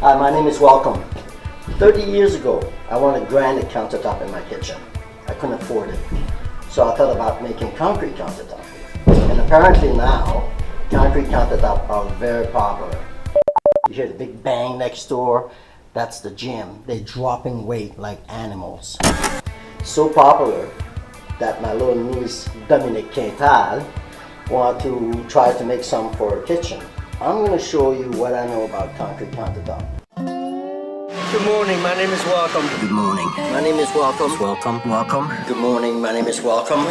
Hi, my name is Welcome. 30 years ago, I wanted granite countertop in my kitchen. I couldn't afford it. So I thought about making concrete countertop. And apparently now, concrete countertop are very popular. You hear the big bang next door? That's the gym. They're dropping weight like animals. So popular that my little niece, Dominique Quintal, wanted to try to make some for her kitchen. I'm going to show you what I know about concrete countertop. Good morning, my name is Welcome. Good morning. My name is Welcome. Welcome. Good morning, my name is Welcome.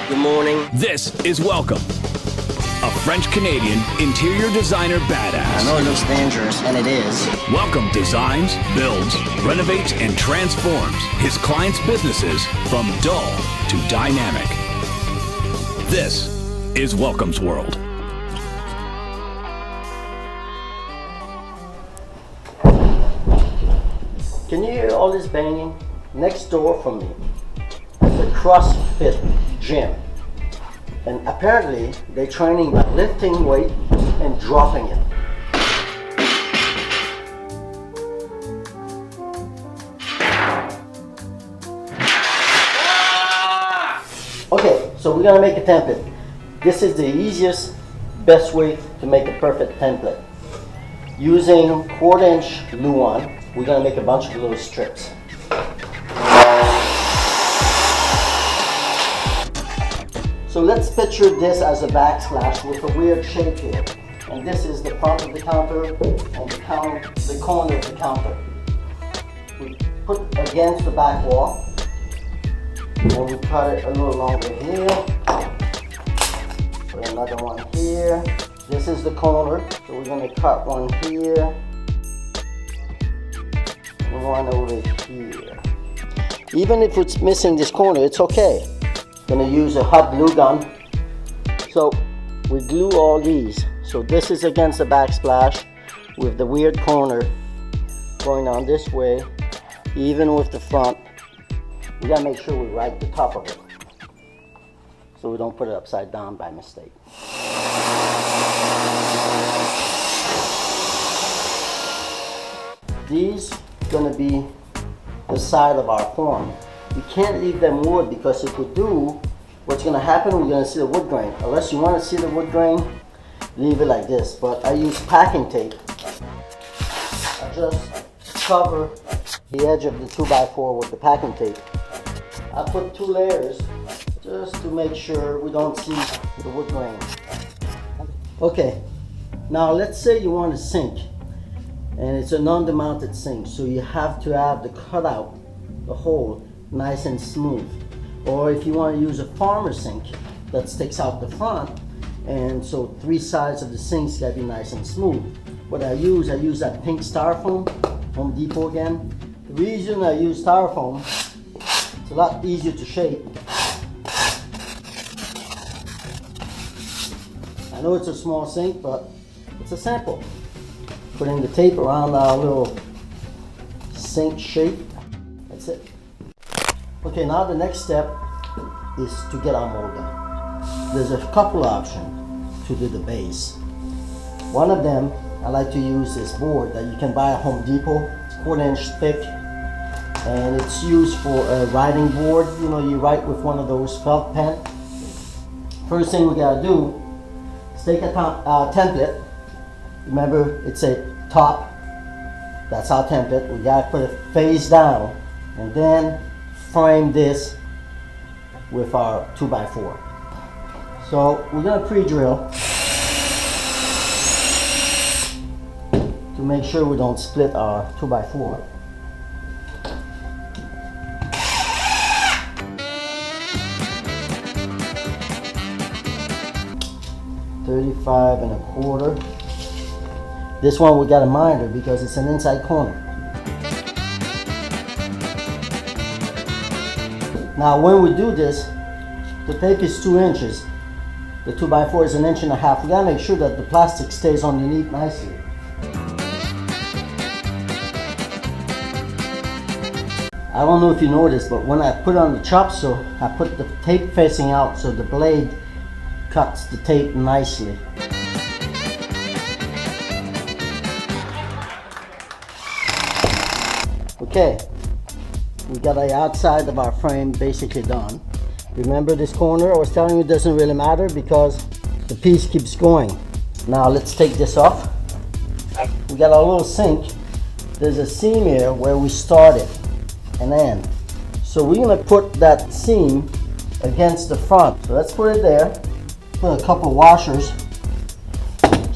Good morning. This is Welcome, a French-Canadian interior designer badass. I know it looks dangerous, and it is. Welcome designs, builds, renovates, and transforms his clients' businesses from dull to dynamic. This is Welcome's World. Can you hear all this banging? Next door from me is a CrossFit gym. And apparently they're training by lifting weight and dropping it. Okay, so we're gonna make a template. This is the easiest, best way to make a perfect template. Using 1/4" Luan, we're gonna make a bunch of little strips. So let's picture this as a backsplash with a weird shape here. And this is the front of the counter and the corner of the counter. We put against the back wall. And we cut it a little longer here. Put another one here. This is the corner, so we're going to cut one here. And one over here. Even if it's missing this corner, it's okay. Going to use a hot glue gun. So we glue all these. So this is against the backsplash with the weird corner going on this way, even with the front. We gotta make sure we write the top of it so we don't put it upside down by mistake. These gonna be the side of our form. We can't leave them wood because if we do, what's gonna happen, we're gonna see the wood grain. Unless you wanna see the wood grain, leave it like this. But I use packing tape. I just cover the edge of the 2x4 with the packing tape. I put 2 layers just to make sure we don't see the wood grain. Okay, now let's say you want a sink and it's an under-mounted sink, so you have to have the cutout, the hole, nice and smooth. Or if you want to use a farmer sink that sticks out the front, and so 3 sides of the sinks gotta be nice and smooth. What I use that pink styrofoam, Home Depot again. The reason I use styrofoam, it's a lot easier to shape. I know it's a small sink, but it's a sample. Putting the tape around our little sink shape. That's it. Okay, now the next step is to get our mold done. There's a couple options to do the base. One of them, I like to use this board that you can buy at Home Depot. It's 1/4" thick. And it's used for a writing board. You know, you write with one of those felt pen. First thing we gotta do is take a template. Remember, it's a top. That's our template. We gotta put it face down and then frame this with our 2x4. So we're gonna pre-drill to make sure we don't split our 2x4. $35 1/4. This one we got a minder because it's an inside corner. Now when we do this, the tape is 2 inches. The 2x4 is 1.5 inches. We gotta make sure that the plastic stays underneath nicely. I don't know if you noticed, but when I put on the chop saw, I put the tape facing out so the blade cuts the tape nicely. Okay, we got the outside of our frame basically done. Remember this corner I was telling you doesn't really matter because the piece keeps going. Now let's take this off. We got our little sink. There's a seam here where we started and end. So we're gonna put that seam against the front. So let's put it there. Put a couple washers.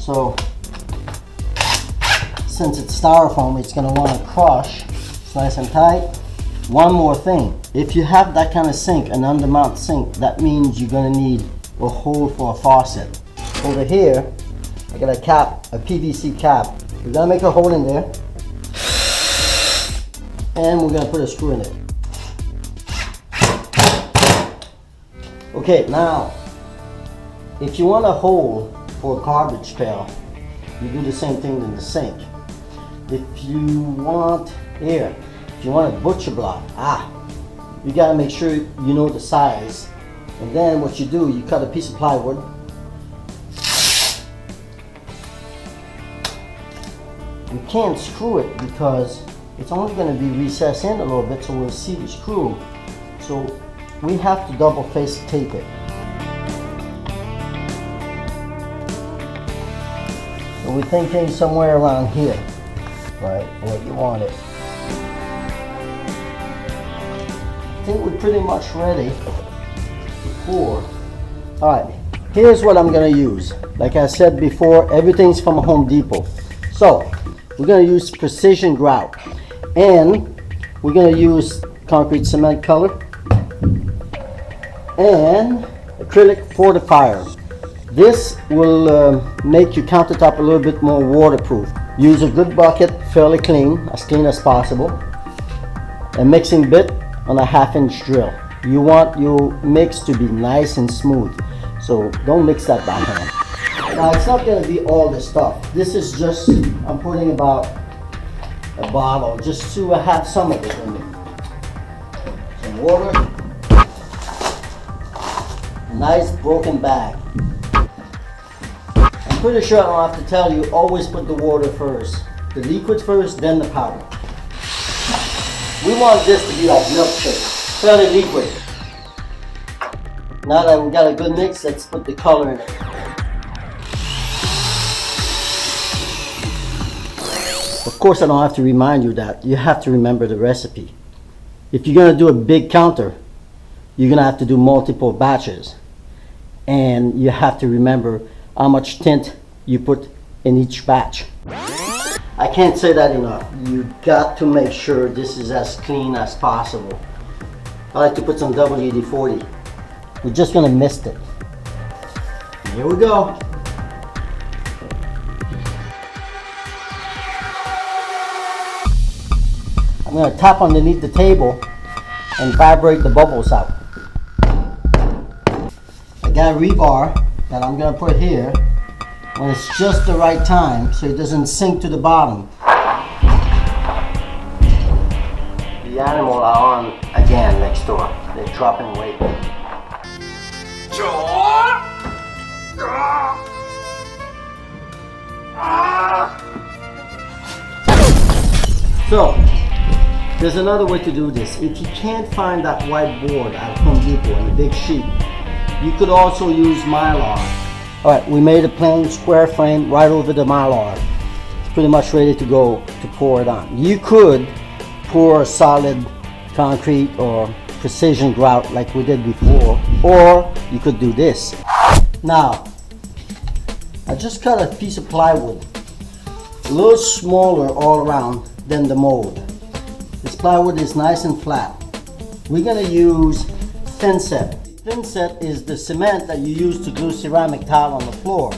So since it's styrofoam, it's gonna wanna crush. It's nice and tight. One more thing. If you have that kind of sink, an undermount sink, that means you're gonna need a hole for a faucet. Over here, I got a cap, a PVC cap. We're gonna make a hole in there. And we're gonna put a screw in it. Okay, now, if you want a hole for a garbage pail, you do the same thing in the sink. If you want here, if you want a butcher block, you gotta make sure you know the size. And then what you do, you cut a piece of plywood. You can't screw it because it's only gonna be recessed in a little bit, so we'll see the screw. So we have to double face tape it. So we're thinking somewhere around here, right, where you want it. I think we're pretty much ready for. All right, here's what I'm gonna use. Like I said before, everything's from Home Depot. So we're gonna use precision grout, and we're gonna use concrete cement color and acrylic fortifier. This will make your countertop a little bit more waterproof. Use a good bucket, fairly clean as possible. A mixing bit on a 1/2-inch drill. You want your mix to be nice and smooth, so don't mix that by hand. Now it's not going to be all this stuff. This is just, I'm putting about a bottle just to have some of it in it. Some water. A nice broken bag. I'm pretty sure I don't have to tell you, always put the water first. The liquid first, then the powder. We want this to be like milkshake, fairly liquid. Now that we got a good mix, let's put the color in it. Of course, I don't have to remind you that. You have to remember the recipe. If you're gonna do a big counter, you're gonna have to do multiple batches. And you have to remember how much tint you put in each batch. I can't say that enough. You got to make sure this is as clean as possible. I like to put some WD-40. We're just gonna mist it. Here we go. I'm gonna tap underneath the table and vibrate the bubbles out. I got a rebar that I'm gonna put here when it's just the right time so it doesn't sink to the bottom. The animals are on again next door. They're dropping weight. So, there's another way to do this. If you can't find that white board at Home Depot in a big sheet, you could also use Mylar. Alright, we made a plain square frame right over the Mylar. It's pretty much ready to go to pour it on. You could pour solid concrete or precision grout like we did before, or you could do this. Now, I just cut a piece of plywood, a little smaller all around than the mold. This plywood is nice and flat. We're gonna use Thinset. Thinset is the cement that you use to glue ceramic tile on the floor.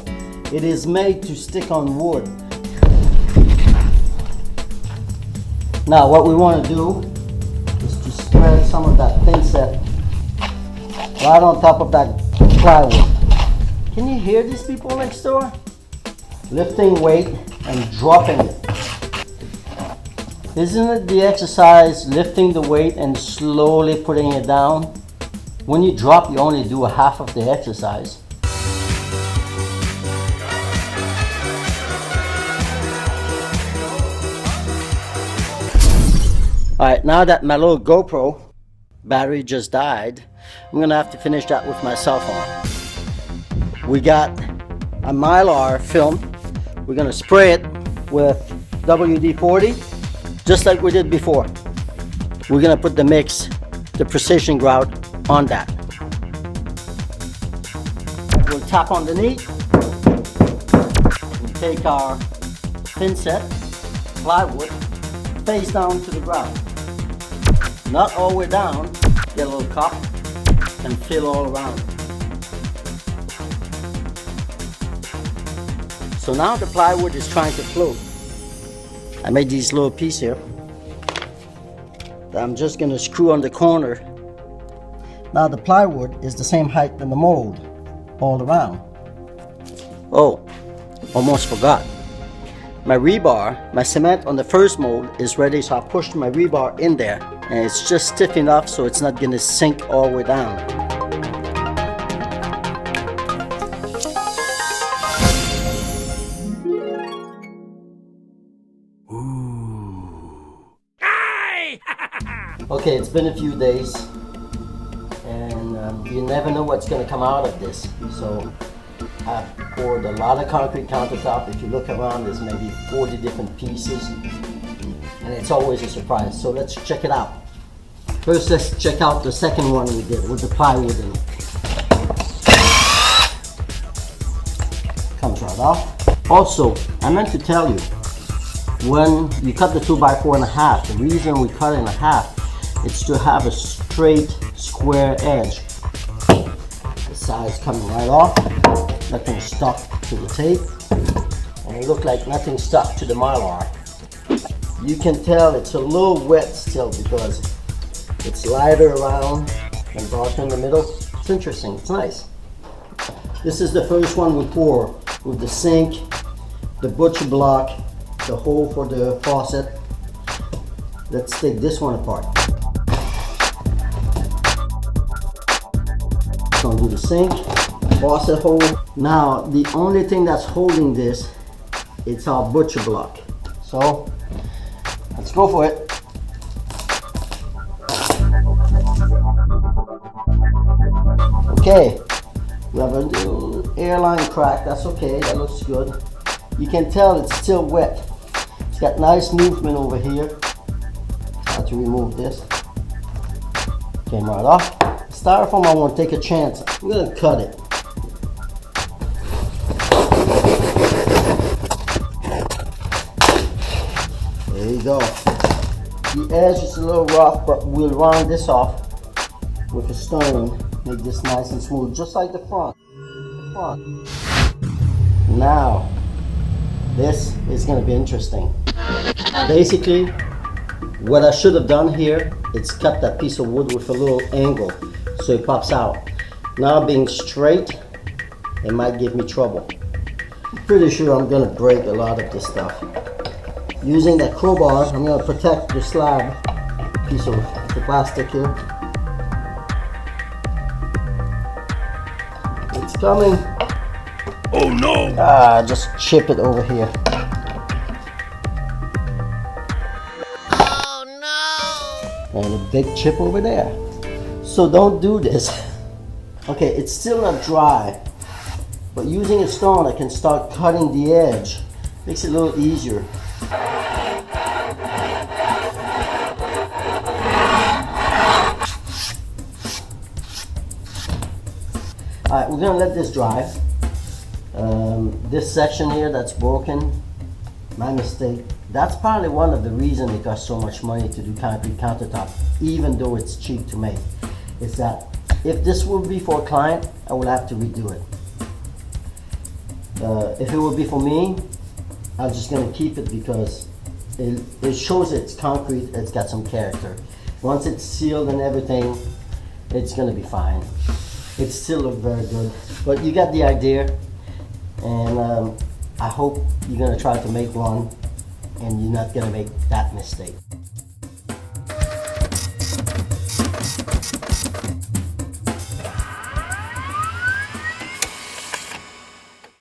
It is made to stick on wood. Now what we want to do is to spread some of that Thinset right on top of that plywood. Can you hear these people next door? Lifting weight and dropping it. Isn't it the exercise lifting the weight and slowly putting it down? When you drop, you only do a half of the exercise. Alright, now that my little GoPro battery just died, I'm gonna have to finish that with my cell phone. We got a Mylar film. We're gonna spray it with WD-40, just like we did before. We're gonna put the mix, the precision grout, on that. We'll tap underneath. We take our thin set plywood face down to the ground. Not all the way down, get a little cup and fill all around. So now the plywood is trying to float. I made these little pieces here that I'm just gonna screw on the corner. Now the plywood is the same height than the mold all around. Oh, almost forgot. My rebar, my cement on the first mold is ready, so I pushed my rebar in there and it's just stiff enough so it's not gonna sink all the way down. Okay, it's been a few days and you never know what's gonna come out of this. So I've poured a lot of concrete countertop. If you look around, there's maybe 40 different pieces and it's always a surprise. So let's check it out. First, let's check out the second one we did with the plywood in it. Comes right off. Also, I meant to tell you, when you cut the 2x4.5, the reason we cut it in half is to have a straight square edge. The sides coming right off, nothing stuck to the tape, and it looked like nothing stuck to the Mylar. You can tell it's a little wet still because it's lighter around and darker in the middle. It's interesting, it's nice. This is the first one we pour with the sink, the butcher block, the hole for the faucet. Let's take this one apart. Gonna do the sink, faucet hole. Now the only thing that's holding this, it's our butcher block. So let's go for it. Okay, we have a little airline crack. That's okay, that looks good. You can tell it's still wet. It's got nice movement over here. I have to remove this. Came right off. Styrofoam, I want to take a chance. I'm going to cut it. There you go. The edge is a little rough, but we'll round this off with a stone. Make this nice and smooth, just like the front. Now, this is going to be interesting. Basically, what I should have done here is cut that piece of wood with a little angle so it pops out. Now being straight, it might give me trouble. I'm pretty sure I'm going to break a lot of this stuff. Using that crowbar, I'm going to protect the slab, piece of the plastic here. It's coming. Oh no! Just chip it over here. Oh no! And a big chip over there. So don't do this. Okay, it's still not dry, but using a stone, I can start cutting the edge. Makes it a little easier. Alright, we're gonna let this dry. This section here that's broken, my mistake. That's probably one of the reasons it costs so much money to do concrete countertop, even though it's cheap to make. Is that if this would be for a client, I would have to redo it. If it would be for me, I'm just gonna keep it because it shows it's concrete, it's got some character. Once it's sealed and everything, it's gonna be fine. It still looks very good, but you got the idea, and I hope you're gonna try to make one and you're not gonna make that mistake.